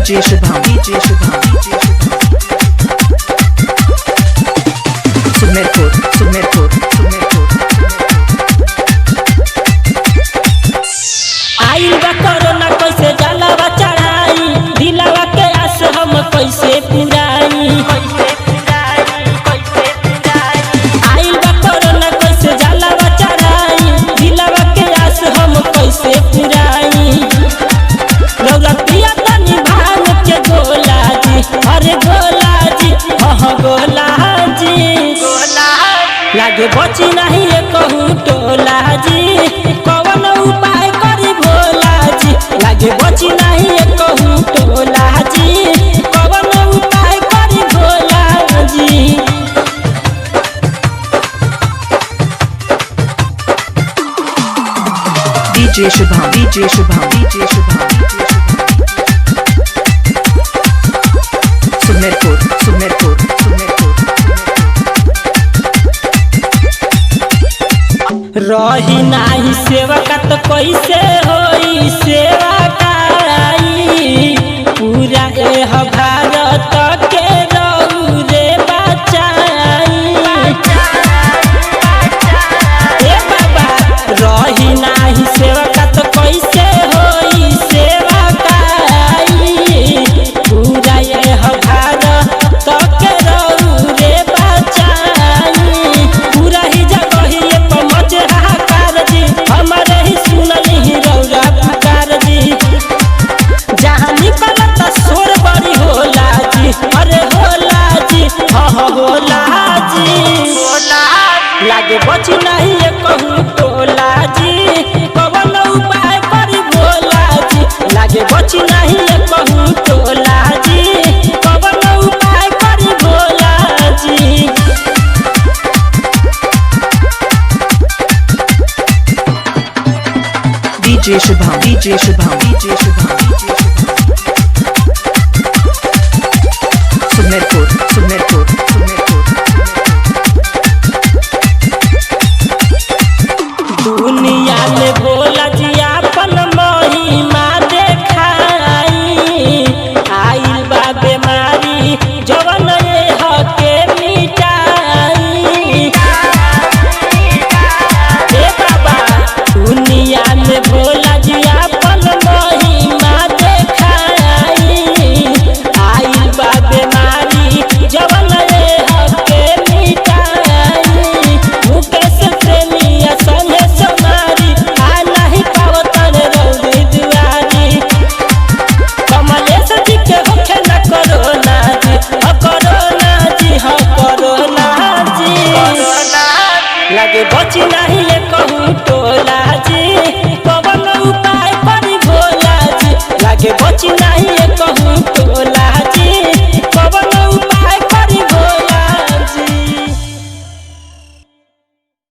DJ Shubham Sumerpur आइल बा corona कैसे जलावा चढ़ाई दिलावा के आस हम कैसे पुराई आइल बा कोरोना कैसे जलावा चढ़ाई दिलावा के आस हम कैसे पुराई रौला पिया तनी भांग के गोला जी अरे गोला जी हाँ गोला जी लागे बची नहीं ये कहूँ टोला जी कौन उपाय करी भोला जी लागे बची नहीं ये कहूँ टोला जी कौन उपाय करी Bhola ji. DJ Shubham Sumerpur रही नाही सेवा का तो कैसे होई सेवा कराई पूरा एह भारत के रहू रे बचाई ए बाबा रही नाही सेवा का तो कैसे होई सेवा कराई पूरा एह भारत के रहू रे बचाई पूरा ही जगह ही पहुँच हाहाकार जी हमारे ही सुनली रौरा पुकार जी जहाँ निकलता शोर बड़ी होला जी अरे होला जी हाँ होला जी लागे बची नहीं ये कहूँ टोला जी कौन उपाय करी भोला जी लागे बची नहीं ये कहूँ टोला जी कौन उपाय करी Bhola ji. DJ Shubham Sumerpur